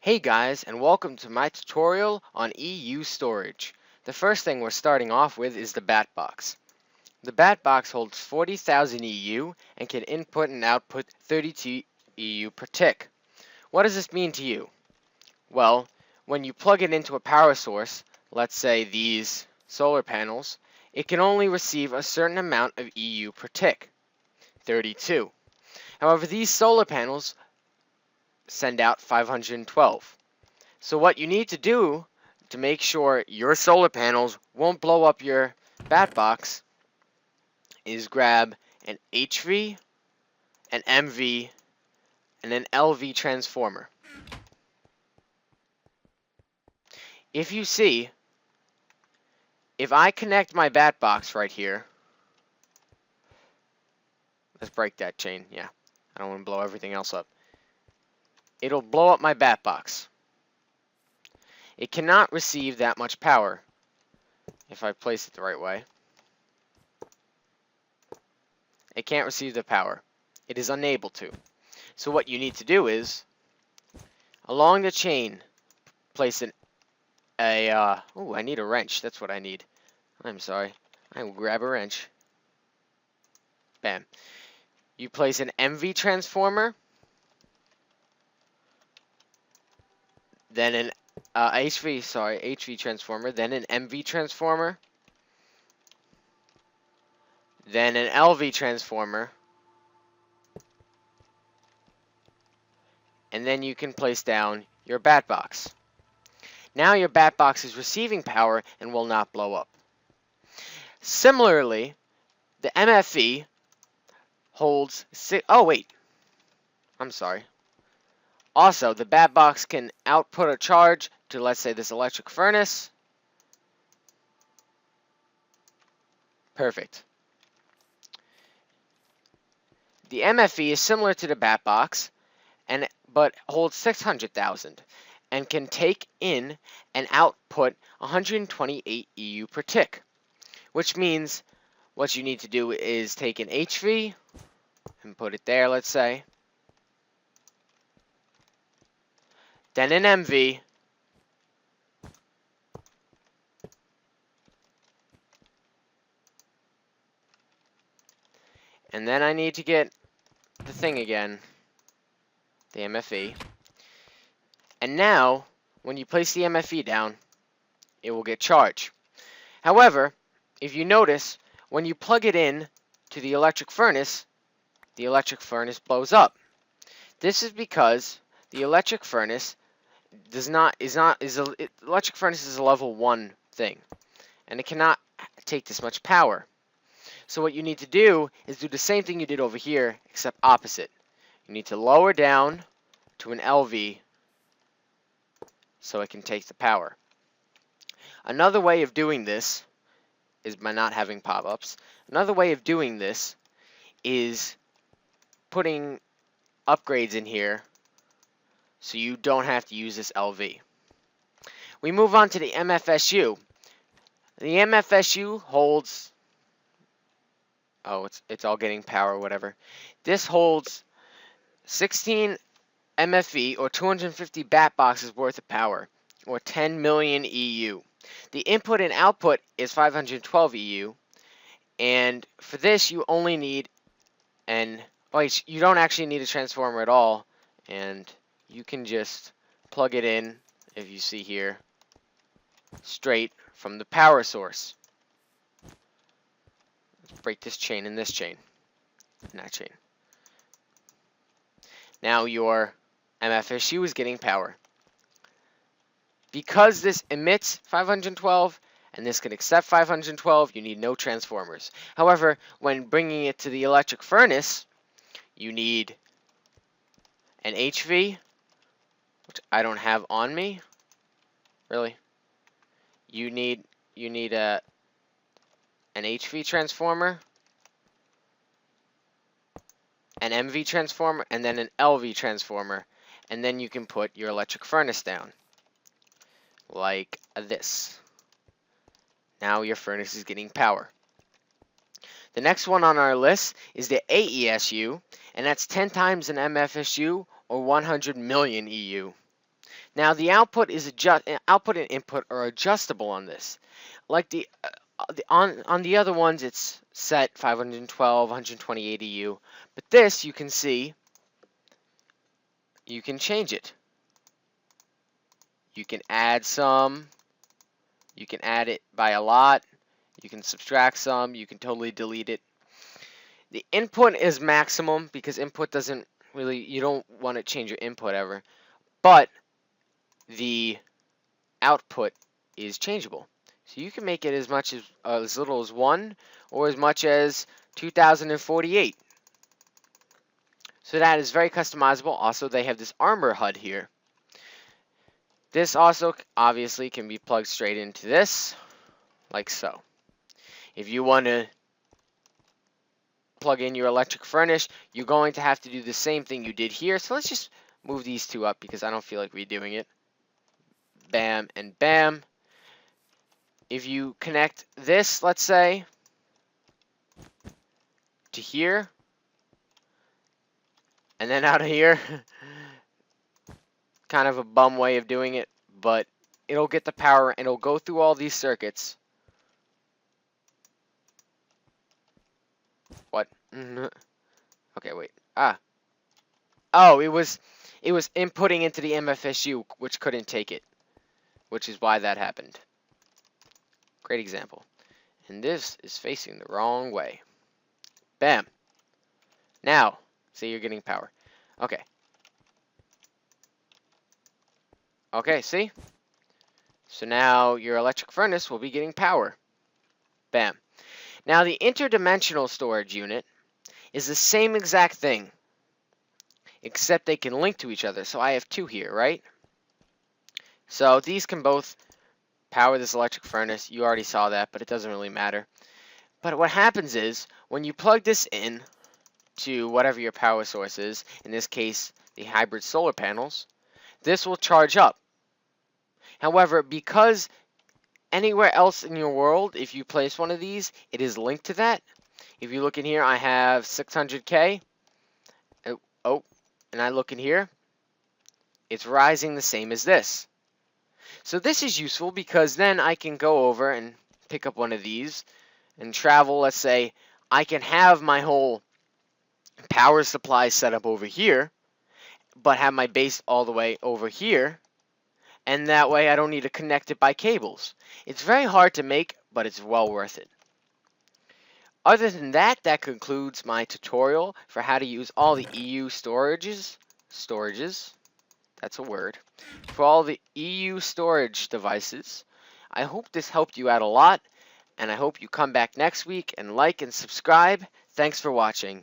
Hey guys, and welcome to my tutorial on EU storage. The first thing we're starting off with is the bat box. The bat box holds 40,000 EU and can input and output 32 EU per tick. What does this mean to you? Well, when you plug it into a power source, let's say these solar panels, it can only receive a certain amount of EU per tick, 32. However, these solar panels send out 512. So what you need to do to make sure your solar panels won't blow up your bat box is grab an HV, an MV, and an LV transformer. If you see, if I connect my bat box right here, let's break that chain, yeah, I don't want to blow everything else up. It'll blow up my bat box. It cannot receive that much power if I place it the right way. It can't receive the power. It is unable to. So what you need to do is, along the chain, place I need a wrench. That's what I need. I'm sorry. I will grab a wrench. Bam. You place an MV transformer, then an HV transformer, then an MV transformer, then an LV transformer, and then you can place down your bat box. Now your bat box is receiving power and will not blow up. Similarly, the MFE holds Also, the bat box can output a charge to, let's say, this electric furnace. Perfect. The MFE is similar to the bat box, but holds 600,000 and can take in and output 128 EU per tick, which means what you need to do is take an HV and put it there, let's say, then an MV, and then I need to get the thing again, the MFE. And now, when you place the MFE down, it will get charged. However, if you notice, when you plug it in to the electric furnace blows up. This is because the electric furnace electric furnace is a level 1 thing, and it cannot take this much power. So what you need to do is do the same thing you did over here, except opposite. You need to lower down to an LV so it can take the power. Another way of doing this is by not having pop-ups. Another way of doing this is putting upgrades in here so you don't have to use this LV. We move on to the MFSU. The MFSU holds, it's all getting power, whatever. This holds 16 MFE, or 250 bat boxes worth of power, or 10 million EU. The input and output is 512 EU, and for this you only need you don't actually need a transformer at all, and you can just plug it in, if you see here, straight from the power source. Let's break this chain and this chain, and that chain. Now your MFSU is getting power. Because this emits 512 and this can accept 512, you need no transformers. However, when bringing it to the electric furnace, you need an HV, which I don't have on me. Really? You need an HV transformer, an MV transformer, and then an LV transformer, and then you can put your electric furnace down like this. Now your furnace is getting power. The next one on our list is the AESU, and that's 10 times an MFSU, or 100 million EU. Now the output and input are adjustable on this. Like on the other ones, it's set 512, 128 EU, but this you can see you can change it. You can add some. You can add it by a lot. You can subtract some. You can totally delete it. The input is maximum because input doesn't really, you don't want to change your input ever. But the output is changeable. So you can make it as little as 1 or as much as 2048. So that is very customizable. Also, they have this armor HUD here. This also obviously can be plugged straight into this, like so. If you want to plug in your electric furnace, you're going to have to do the same thing you did here. So let's just move these two up because I don't feel like redoing it. Bam and bam. If you connect this, let's say, to here, and then out of here, kind of a bum way of doing it, but it'll get the power and it'll go through all these circuits. What? Okay, wait. Oh, it was inputting into the MFSU, which couldn't take it, which is why that happened. Great example. And this is facing the wrong way. Bam. Now, see, you're getting power. Okay. Okay, see? So now your electric furnace will be getting power. Bam. Now the interdimensional storage unit is the same exact thing, except they can link to each other. So I have two here, right? So these can both power this electric furnace. You already saw that, but it doesn't really matter. But what happens is, when you plug this in to whatever your power source is, in this case, the hybrid solar panels, this will charge up. However, because anywhere else in your world, if you place one of these, it is linked to that. If you look in here, I have 600K. Oh, and I look in here, it's rising the same as this. So this is useful because then I can go over and pick up one of these and travel. Let's say I can have my whole power supply set up over here, but have my base all the way over here. And that way I don't need to connect it by cables. It's very hard to make, but it's well worth it. Other than that, that concludes my tutorial for how to use all the EU storages, that's a word, for all the EU storage devices. I hope this helped you out a lot, and I hope you come back next week and like and subscribe. Thanks for watching.